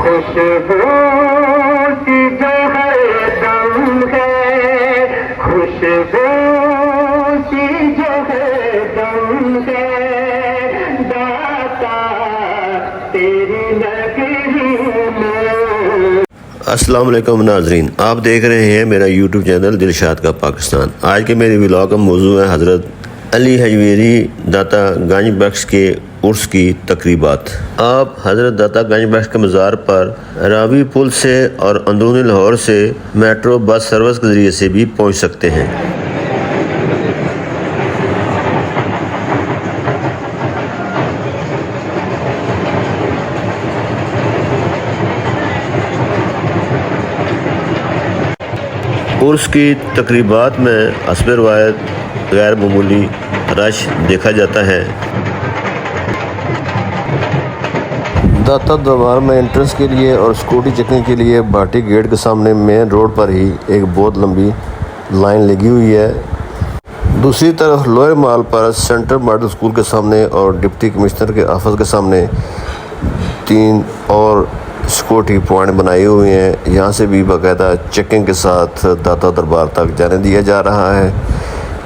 خوشبو سی جو ہر دم ہے، خوشبو سی جو ہر دم ہے، داتا تیری نگری میں۔ السلام علیکم ناظرین، آپ دیکھ رہے ہیں میرا یوٹیوب چینل دلشاد کا پاکستان۔ آج کے میری ولاگ کا موضوع ہے حضرت علی حجویری داتا گنج بخش کے عرس کی تقریبات۔ آپ حضرت داتا گنج بخش کے مزار پر راوی پل سے اور اندرونی لاہور سے میٹرو بس سروس کے ذریعے سے بھی پہنچ سکتے ہیں۔ عرس کی تقریبات میں حسب روایت غیر معمولی رش دیکھا جاتا ہے۔ داتا دربار میں انٹرنس کے لیے اور سیکورٹی چیکنگ کے لیے بھاٹی گیٹ کے سامنے مین روڈ پر ہی ایک بہت لمبی لائن لگی ہوئی ہے۔ دوسری طرف لوئر مال پر سینٹر ماڈل اسکول کے سامنے اور ڈپٹی کمشنر کے آفس کے سامنے 3 اور سیکورٹی پوائنٹ بنائے ہوئے ہیں۔ یہاں سے بھی باقاعدہ چیکنگ کے ساتھ داتا دربار تک جانے دیا جا رہا ہے۔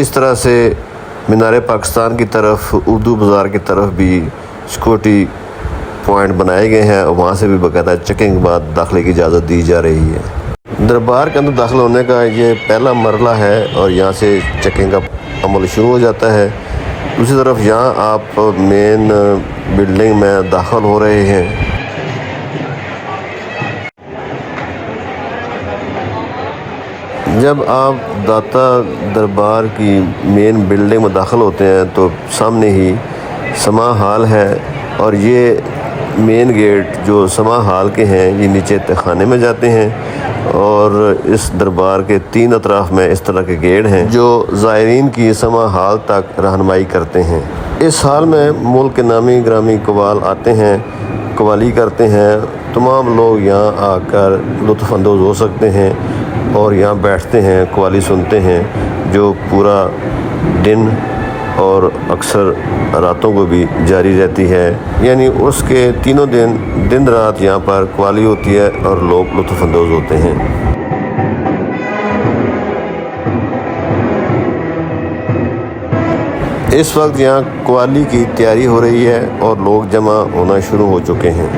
اس طرح سے مینار پاکستان کی طرف، اردو بازار کی طرف بھی سیکورٹی پوائنٹ بنائے گئے ہیں اور وہاں سے بھی باقاعدہ چیکنگ کے بعد داخلے کی اجازت دی جا رہی ہے۔ دربار کے اندر داخل ہونے کا یہ پہلا مرحلہ ہے اور یہاں سے چیکنگ کا عمل شروع ہو جاتا ہے۔ دوسری طرف یہاں آپ مین بلڈنگ میں داخل ہو رہے ہیں۔ جب آپ داتا دربار کی مین بلڈنگ میں داخل ہوتے ہیں تو سامنے ہی سما ہال ہے اور یہ مین گیٹ جو سما ہال کے ہیں یہ نیچے تہہ خانے میں جاتے ہیں اور اس دربار کے 3 اطراف میں اس طرح کے گیٹ ہیں جو زائرین کی سما ہال تک رہنمائی کرتے ہیں۔ اس ہال میں ملک کے نامی گرامی قوال آتے ہیں، قوالی کرتے ہیں۔ تمام لوگ یہاں آ کر لطف اندوز ہو سکتے ہیں اور یہاں بیٹھتے ہیں، قوالی سنتے ہیں جو پورا دن اور اکثر راتوں کو بھی جاری رہتی ہے۔ یعنی اس کے تینوں دن رات یہاں پر قوالی ہوتی ہے اور لوگ لطف اندوز ہوتے ہیں۔ اس وقت یہاں قوالی کی تیاری ہو رہی ہے اور لوگ جمع ہونا شروع ہو چکے ہیں۔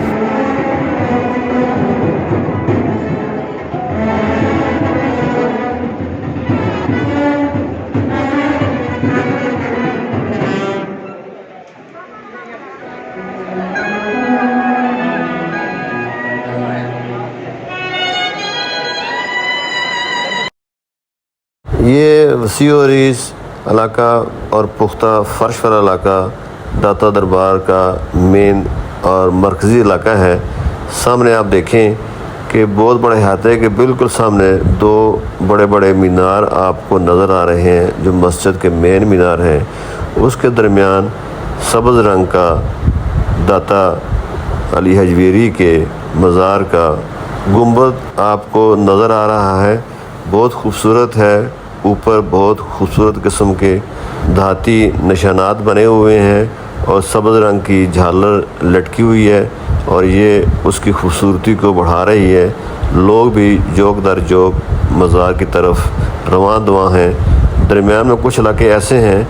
یہ وسیع و عریض علاقہ اور پختہ فرش والا علاقہ داتا دربار کا مین اور مرکزی علاقہ ہے۔ سامنے آپ دیکھیں کہ بہت بڑے احاطے کے بالکل سامنے 2 بڑے بڑے مینار آپ کو نظر آ رہے ہیں جو مسجد کے مین مینار ہیں۔ اس کے درمیان سبز رنگ کا داتا علی حجویری کے مزار کا گنبد آپ کو نظر آ رہا ہے۔ بہت خوبصورت ہے، اوپر بہت خوبصورت قسم کے دھاتی نشانات بنے ہوئے ہیں اور سبز رنگ کی جھالر لٹکی ہوئی ہے اور یہ اس کی خوبصورتی کو بڑھا رہی ہے۔ لوگ بھی جوک در جوک مزار کی طرف رواں دواں ہیں۔ درمیان میں کچھ علاقے ایسے ہیں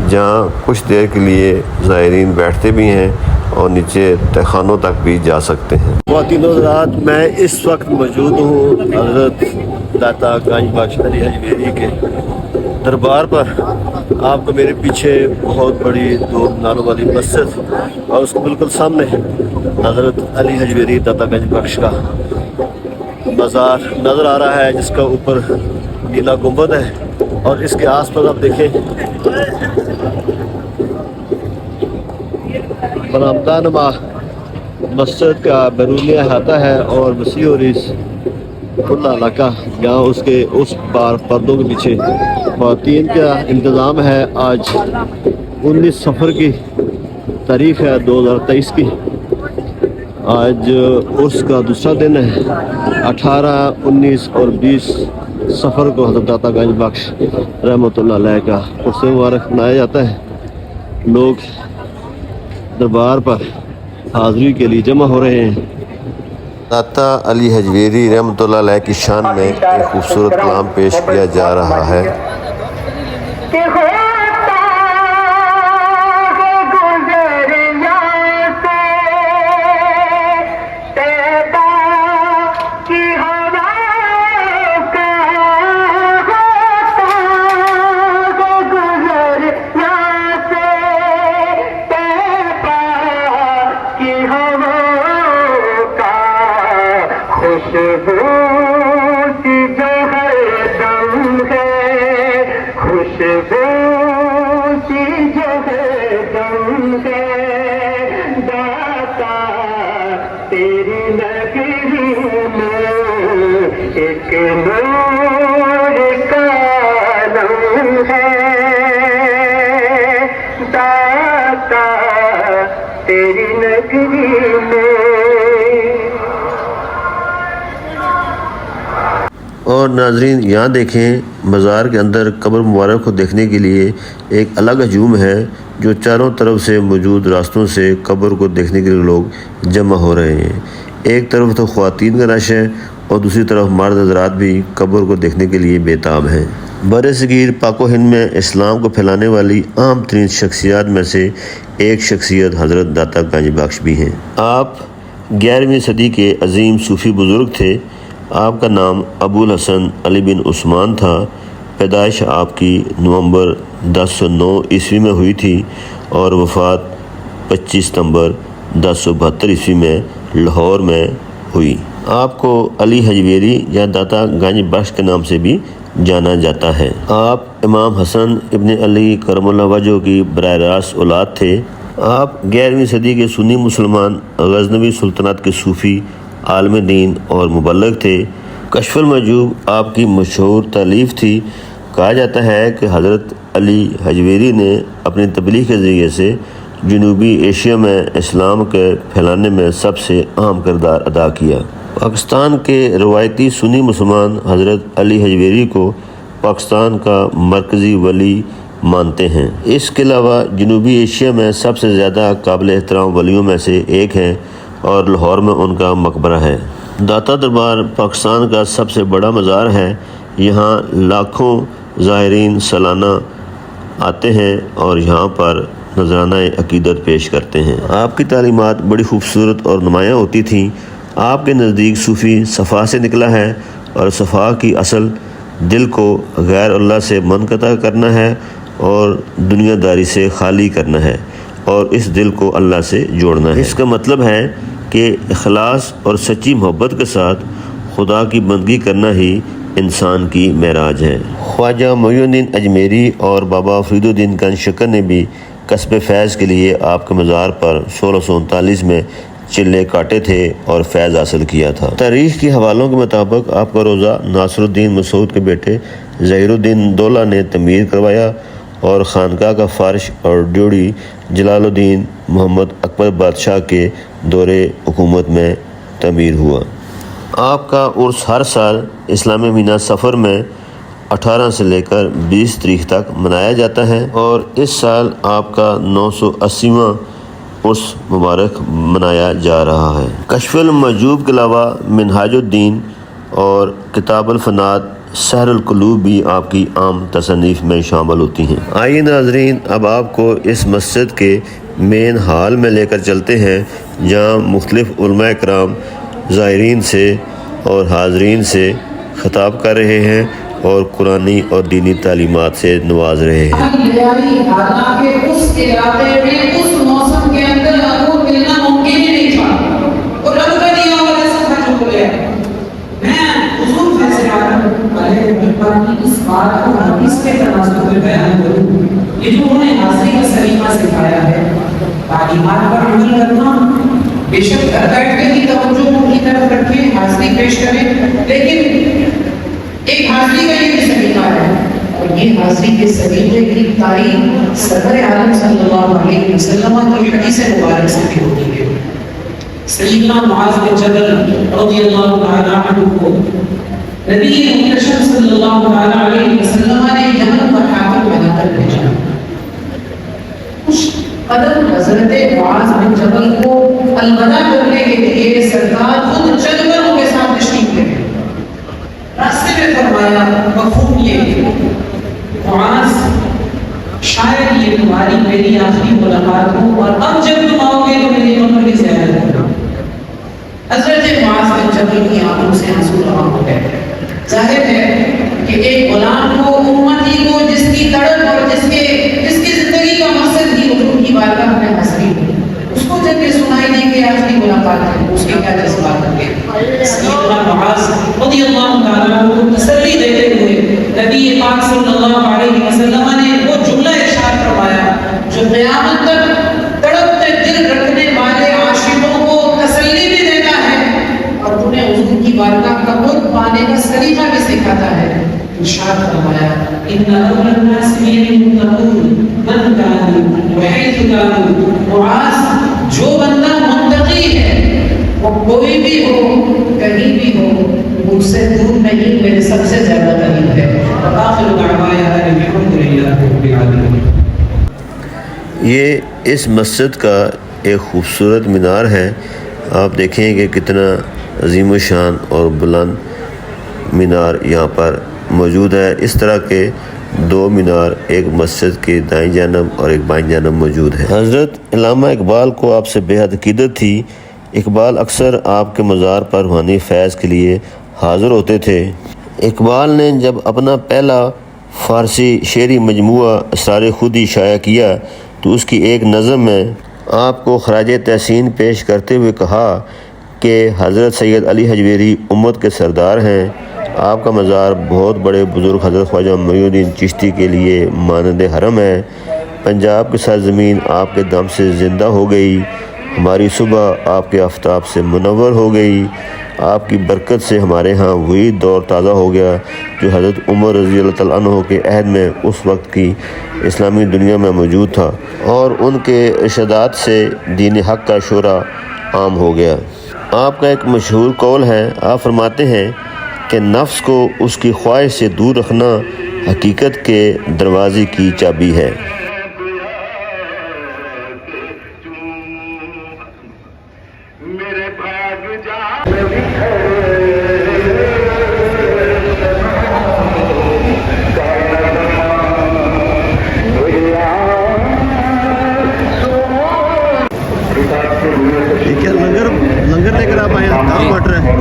جہاں کچھ دیر کے لیے زائرین بیٹھتے بھی ہیں اور نیچے تہہ خانوں تک بھی جا سکتے ہیں۔ خواتین و حضرات، میں اس وقت موجود ہوں حضرت داتا گنج بخش علی حجویری کے دربار پر۔ آپ کو میرے پیچھے بہت بڑی 2 میناروں والی مسجد اور اس کے بالکل سامنے حضرت علی حجویری داتا گنج بخش کا مزار نظر آ رہا ہے جس کا اوپر نیلا گنبد ہے اور اس کے آس پاس آپ دیکھیں برآمدہ نما مسجد کا بیرونی احاطہ ہے اور وسیع و عریض کھلا علاقہ۔ یہاں اس کے اس پار پردوں کے پیچھے خواتین کا انتظام ہے۔ آج 19 صفر کی تاریخ ہے 2023 کی۔ آج عرس کا دوسرا دن ہے۔ 18، 19 اور 20 صفر کو حضرت داتا گنج بخش رحمۃ اللہ علیہ کا عرس مبارک منایا جاتا ہے۔ لوگ دربار پر حاضری کے لیے جمع ہو رہے ہیں۔ दाता अली हजवेरी रहमत उल्लाह अलैह की शान में एक खूबसूरत कलाम पेश किया जा रहा है। कि होता है गुज़रिया से तैबा की हवा का, होता है गुज़रिया से तैबा की हवा का, खुशबू सी जो हरदम है, खुशबू सी जो हरदम है, दाता तेरी नगरी में एक नूर का आलम है, दाता तेरी नगरी में। और नाजरीन यहाँ देखें, मज़ार के अंदर कब्र मुबारक को देखने के लिए एक अलग हजूम है, जो चारों तरफ से मौजूद रास्तों से कब्र को देखने के लिए लोग जमा हो रहे हैं। एक तरफ तो ख़वातीन का रश है और दूसरी तरफ मर्द हज़रात भी कब्र को देखने के लिए बेताब हैं। बरसगीर पाको हिंद में इस्लाम को फैलाने वाली आम तरीन शख्सियात में से एक शख्सियत हज़रत दाता गांजी बख्श भी हैं। आप 11वीं सदी के अजीम सूफ़ी बुज़ुर्ग थे। आपका नाम अबुल हसन अली बिन उस्मान था। पैदाइश आपकी नवंबर 1009 ईस्वी में हुई थी और वफ़ात 25 सितंबर 1072 ईस्वी में लाहौर में हुई। आपको अली हजवेरी या दाता गांजी बख्श के नाम से भी जाना जाता है। आप इमाम हसन इब्न अली करमुल्लाह वजह की बराह रास्त औलाद थे। आप 11वीं सदी के सुन्नी मुसलमान गज़नवी सुल्तनत के सूफ़ी आलम दीन और मुबल्लिग थे। कश्फुल मजूब आपकी मशहूर तालीफ़ थी। कहा जाता है कि हज़रत अली हजवेरी ने अपनी तबलीग के ज़रिए से जनूबी एशिया में इस्लाम के फैलाने में सबसे अहम किरदार अदा किया। पाकिस्तान के रवायती सुन्नी मुसलमान हज़रत अली हजवेरी को पाकिस्तान का मरकज़ी वली मानते हैं। इसके अलावा जनूबी एशिया में सबसे ज़्यादा काबिल एहतराम वलियों में से एक हैं और लाहौर में उनका मकबरा है। दाता दरबार पाकिस्तान का सबसे बड़ा मज़ार है। यहाँ लाखों ज़ाहिरीन सालाना आते हैं और यहाँ पर नजराना अकीदत पेश करते हैं। आपकी तालीमात बड़ी खूबसूरत और नुमायाँ होती थीं। आपके नज़दीक सूफ़ी सफ़ा से निकला है और सफ़ा की असल दिल को गैर अल्लाह से मुनक़ता करना है और दुनियादारी से खाली करना है और इस दिल को अल्लाह से जोड़ना है। इसका मतलब है कि इखलास और सच्ची मोहब्बत के साथ खुदा की बंदगी करना ही इंसान की मेराज है। ख्वाजा मोइनुद्दीन अजमेरी और बाबा फरीदुद्दीन कंशकर ने भी कस्ब फैज़ के लिए आपके मज़ार पर 1639 में चिल्ले काटे थे और फैज़ हासिल किया था। तारीख़ के हवालों के मुताबिक आपका रोज़ा नासरुद्दीन मसूद के बेटे ज़हीरुद्दीन दौला ने तमीर करवाया और खानका का फ़र्श और ड्योढ़ी जलालुद्दीन मोहम्मद अकबर बादशाह के दौरे हुकूमत में तमीर हुआ। आपका उर्स हर साल इस्लामी महीना सफ़र में 18 से लेकर 20 तारीख तक मनाया जाता है और इस साल आपका 980वां उर्स मुबारक मनाया जा रहा है। कश्फुल मजूब के अलावा मिनहाजुद्दीन और किताबुल फनात सहरुल कुलूब भी आपकी आम तसनीफ़ में शामिल होती हैं। आइए नाज़रीन, अब आपको इस मस्जिद के मेन हाल में लेकर चलते हैं, जहाँ मुख्तलिफ़ उलमा कराम ज़ायरीन से और हाज़रीन से ख़िताब कर रहे हैं और कुरानी और दीनी तालीमात से नवाज रहे हैं। इस बात को हदीस के तनाज़ुर में बयान करूं, ये जो उन्होंने हाज़िरी का सलीका सिखाया है, तालीमात पर अमल करना, बेशक घर बैठ के ही तवज्जो उनकी तरफ रखें, हाज़िरी पेश करें, लेकिन एक हाज़िरी का ये भी सलीका है और ये हाज़िरी के सलीके की तारीफ सदर आलम सल्लल्लाहु अलैहि वसल्लम की हदीस मुबारक से भी होती है। सैयदना मुआज़ बिन जबल रज़ियल्लाहु तआला अन्हु को नबी मुहम्मद सल्लल्लाहु अलैहि वसल्लम ने यमन पर हाकिम बनाकर भेजा। उस कदर हज़रत मुआज़ बिन जबल को अलविदा करने के लिए सरकार खुद चल मफ़हूम ये मुआज़, शायद ये तुम्हारी मेरी आखिरी मुलाकात हो और अब जब तुम आओगे तो मेरी उम्र की ज़ियारत करना। हज़रत मुआज़ बिन जबल की आंखों से आंसू रवा हो गए। जाहिर है कि एक गुलाम को, उम्मती को, जिसकी तड़प और जिसकी जिंदगी का मकसद ही हुजूर की बारगाह में हाज़िरी हो, उसको जब ये सुनाई दी कि आखिरी मुलाकात है, उसके क्या जज्बात होंगे। सैयदना मुआज़ रज़ियल्लाहु तआला अन्हु को तसल्ली देते हुए नबी पाक सल्लल्लाहु अलैहि वसल्लम ने वो जुमला इरशाद फरमाया जो क़यामत तक तड़पते दिल रखने वाले आशिकों को तसल्ली भी देता है और उन्हें हुजूर की बारगाह का कुर्ब पाने का सलीका भी सिखाता है। इरशाद फरमाया इन्ना अव्वलन नास बिल-मुत्तक़ून मन कानू व हैथु कानू। मुआज़, जो बंदा मुत्तकी है वो कोई भी हो, कहीं भी हो, मुझसे दूर नहीं, मेरे सबसे ज्यादा करीब है। आखिर दुआया अल्हम्दुलिल्लाह रब्बिल आलमीन। ये इस मस्जिद का एक खूबसूरत मीनार है। आप देखें कि कितना अजीम शान और बुलंद मीनार यहाँ पर मौजूद है। इस तरह के दो मीनार एक मस्जिद की दाईं जानब और एक बाईं जानब मौजूद है। हज़रत अल्लामा इकबाल को आपसे बेहद अक़ीदत थी। इकबाल अक्सर आपके मज़ार पर रूहानी फैज़ के लिए हाज़िर होते थे। इकबाल ने जब अपना पहला फ़ारसी शेरी मजमूआ असरार खुदी शाया किया तो उसकी एक नज़म में आपको खराज तहसीन पेश करते हुए कहा कि हज़रत सैयद अली हजवेरी उम्मत के सरदार हैं। आपका मज़ार बहुत बड़े बुज़ुर्ग हज़रत ख्वाजा मोइनुद्दीन चिश्ती के लिए मानंद हरम है। पंजाब की सरज़मीन आपके दम से ज़िंदा हो गई। हमारी सुबह आपके आफ़ताब से मुनव्वर हो गई। आपकी बरकत से हमारे यहाँ वही दौर ताज़ा हो गया जो हज़रत उमर रज़ियल्लाहु तआला अन्हु के अहद में उस वक्त की इस्लामी दुनिया में मौजूद था और उनके इरशादात से दीन हक़ का शोरा आम हो गया। आपका एक मशहूर कौल है, आप फरमाते हैं कि नफ्स को उसकी ख्वाहिश से दूर रखना हकीकत के दरवाज़े की चाबी है। मेरे भाग जा क्या लंगर लेकर आप आए हैं? काम बट रहे हैं।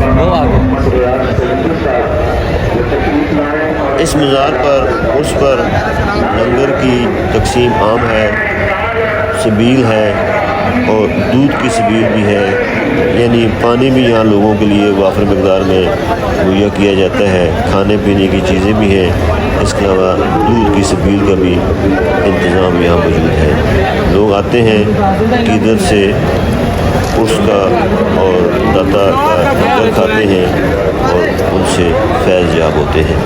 इस मज़ार पर उस पर लंगर की तकसीम आम है, सबील है और दूध की सबील भी है, यानी पानी भी यहाँ लोगों के लिए वाफर मकदार में मुहैया किया जाता है। खाने पीने की चीज़ें भी हैं, इसके अलावा दूध की सबील का भी इंतज़ाम यहाँ मौजूद है। लोग आते हैं क़ीदत से उसका और दाता का लंगर खाते हैं और उनसे फैज़ याब होते हैं।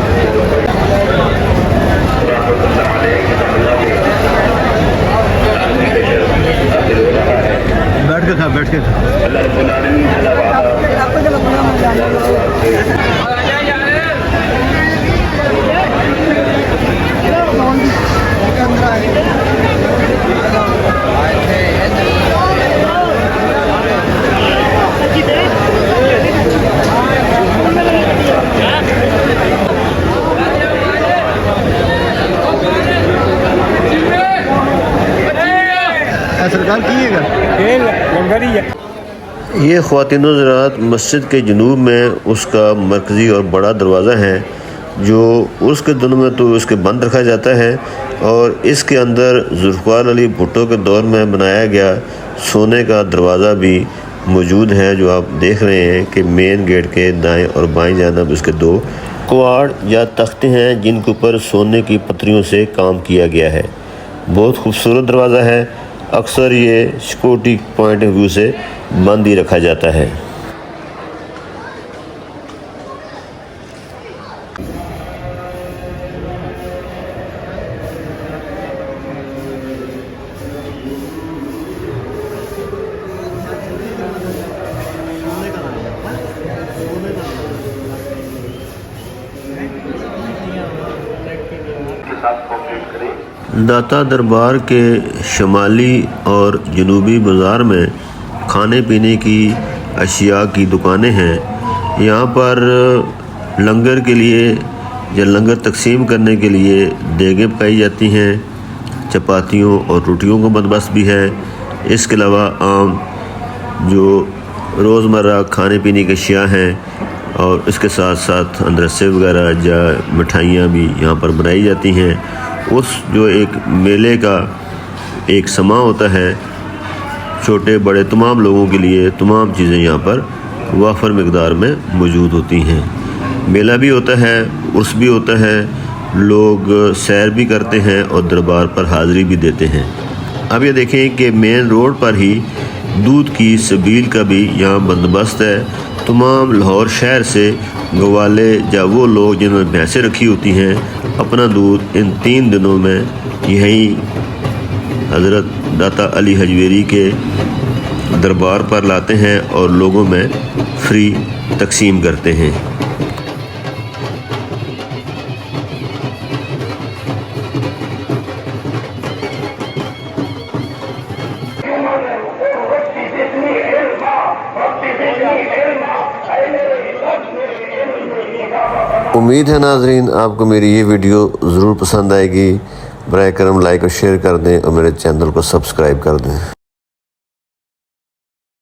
बैठ के खा। सरकार कीजिएगा लंगर ही है। ये ख़वातीन ज़राअत मस्जिद के जनूब में उसका मरकज़ी और बड़ा दरवाज़ा है जो उसके दिनों में तो इसके बंद रखा जाता है और इसके अंदर ज़ुल्फ़िकार अली भुट्टो के दौर में बनाया गया सोने का दरवाज़ा भी मौजूद है, जो आप देख रहे हैं कि मेन गेट के दाएं और बाएं जानब इसके दो कुआड़ या तख्ते हैं जिनके ऊपर सोने की पत्रियों से काम किया गया है। बहुत खूबसूरत दरवाज़ा है। अक्सर ये सिक्योरिटी पॉइंट ऑफ व्यू से बंद ही रखा जाता है। दाता दरबार के शमाली और जनूबी बाज़ार में खाने पीने की अशिया की दुकानें हैं। यहाँ पर लंगर के लिए یا لنگر تقسیم کرنے کے لیے دیگیں پکائی جاتی ہیں، چپاتیوں اور روٹیوں کا بندوبست بھی ہے۔ اس کے علاوہ عام جو روزمرہ کھانے پینے کی اشیاء ہیں اور اس کے ساتھ ساتھ اندرسے وغیرہ یا مٹھائیاں بھی یہاں پر بنائی جاتی ہیں۔ اس جو ایک میلے کا ایک سماں ہوتا ہے، چھوٹے بڑے تمام لوگوں کے لیے تمام چیزیں یہاں پر وافر مقدار میں موجود ہوتی ہیں۔ میلہ بھی ہوتا ہے، عرس بھی ہوتا ہے، لوگ سیر بھی کرتے ہیں اور دربار پر حاضری بھی دیتے ہیں۔ اب یہ دیکھیں کہ مین روڈ پر ہی دودھ کی سبیل کا بھی یہاں بندوبست ہے۔ تمام لاہور شہر سے گوالے یا وہ لوگ جنہوں نے بھینسیں رکھی ہوتی ہیں اپنا دودھ ان 3 دنوں میں یہیں حضرت داتا علی حجویری کے دربار پر لاتے ہیں اور لوگوں میں فری تقسیم کرتے ہیں۔ امید ہے ناظرین آپ کو میری یہ ویڈیو ضرور پسند آئے گی۔ براہ کرم لائک اور شیئر کر دیں اور میرے چینل کو سبسکرائب کر دیں۔